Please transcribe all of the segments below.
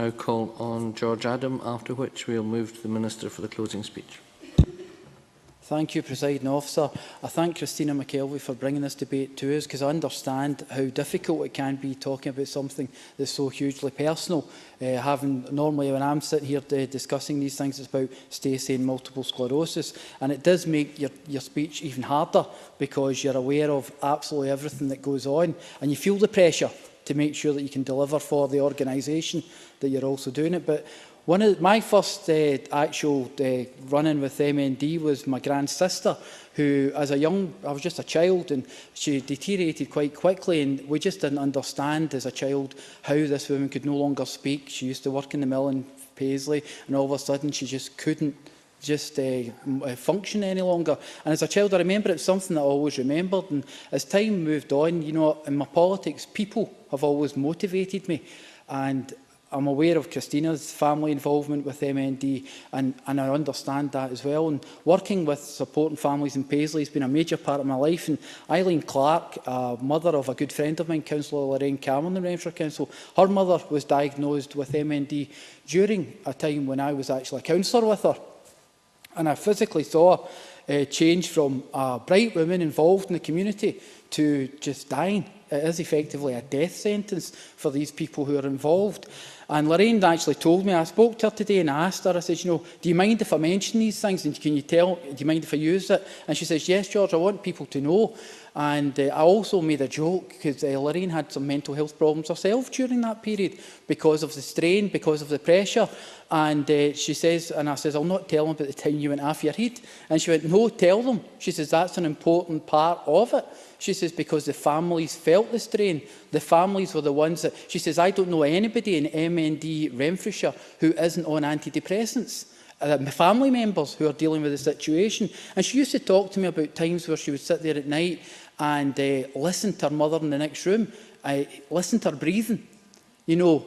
now call on George Adam, after which we'll move to the Minister for the closing speech. Thank you, Presiding Officer. I thank Christina McKelvey for bringing this debate to us, because I understand how difficult it can be talking about something that's so hugely personal. Normally when I'm sitting here discussing these things, it's about Stacey and multiple sclerosis, and it does make your speech even harder, because you're aware of absolutely everything that goes on, and you feel the pressure to make sure that you can deliver for the organisation that you're also doing it. But my first actual run-in with MND was my grand sister, who, I was just a child, and she deteriorated quite quickly, and we just didn't understand as a child how this woman could no longer speak. She used to work in the mill in Paisley, and all of a sudden she just couldn't function any longer. And as a child, I remember it's something that I always remembered. And as time moved on, you know, in my politics, people have always motivated me. And I'm aware of Christina's family involvement with MND, and I understand that as well. And working with supporting families in Paisley has been a major part of my life. And Eileen Clark, mother of a good friend of mine, Councillor Lorraine Cameron in the Renfrewshire Council, her mother was diagnosed with MND during a time when I was actually a councillor with her. And I physically saw a change from a bright woman involved in the community to just dying. It is effectively a death sentence for these people who are involved. And Lorraine actually told me, I spoke to her today and I asked her, I said, you know, do you mind if I mention these things, and do you mind if I use it? And she says, yes, George, I want people to know. And I also made a joke, because Lorraine had some mental health problems herself during that period, because of the strain, because of the pressure. And she says, and I says, I'll not tell them about the time you went off your head. And she went, no, tell them. She says, that's an important part of it. She says, because the families felt the strain. The families were the ones that, she says, I don't know anybody in MND Renfrewshire who isn't on antidepressants. Family members who are dealing with the situation. And she used to talk to me about times where she would sit there at night and listen to her mother in the next room. Listen to her breathing. You know,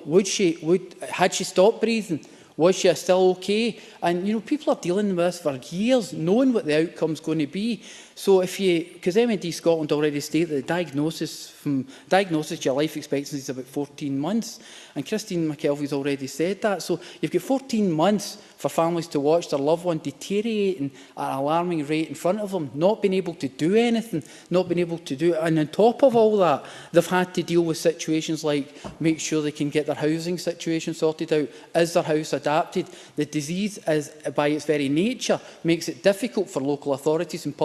had she stopped breathing? Was she still okay? And, you know, people are dealing with this for years, knowing what the outcome's going to be. So because MND Scotland already stated that diagnosis to your life expectancy is about 14 months. And Christine McKelvey's already said that. So you've got 14 months for families to watch their loved one deteriorating at an alarming rate in front of them, not being able to do anything, not being able to do it. And on top of all that, they've had to deal with situations like make sure they can get their housing situation sorted out. Is their house adapted? The disease, is, by its very nature, makes it difficult for local authorities and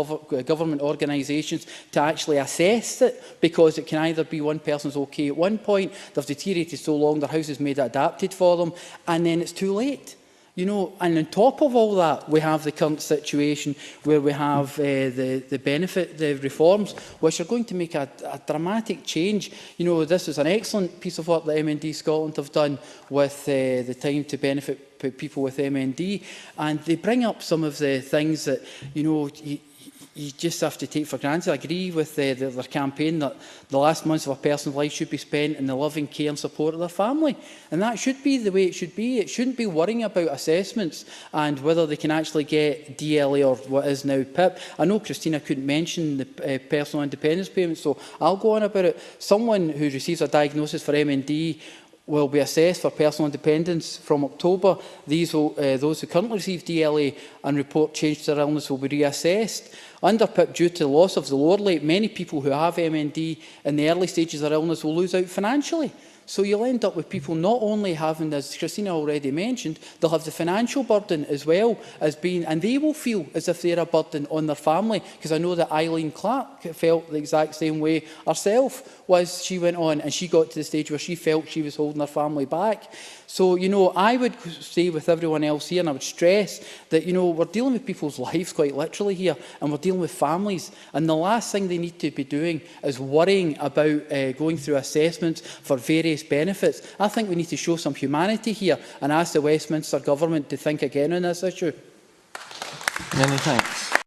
government organisations to actually assess it, because it can either be one person's okay at one point, they've deteriorated so long their house is made adapted for them, and then it's too late. You know, and on top of all that, we have the current situation where we have the reforms, which are going to make a dramatic change. You know, this is an excellent piece of work that MND Scotland have done with the time to benefit people with MND, and they bring up some of the things that, you know, you just have to take for granted. I agree with their campaign that the last months of a person's life should be spent in the loving care and support of their family. And that should be the way it should be. It shouldn't be worrying about assessments and whether they can actually get DLA or what is now PIP. I know Christina couldn't mention the personal independence payment, so I'll go on about it. Someone who receives a diagnosis for MND will be assessed for personal independence from October. Those who currently receive DLA and report change to their illness will be reassessed. Under PIP, due to the loss of the lower rate, many people who have MND in the early stages of their illness will lose out financially. So you'll end up with people not only having, as Christina already mentioned, they'll have the financial burden as well as being, and they will feel as if they're a burden on their family, because I know that Eileen Clark felt the exact same way herself, was she went on and she got to the stage where she felt she was holding her family back. So, you know, I would say with everyone else here, and I would stress that, you know, we're dealing with people's lives quite literally here, and we're dealing with families, and the last thing they need to be doing is worrying about going through assessments for various benefits. I think we need to show some humanity here and ask the Westminster Government to think again on this issue. Many thanks.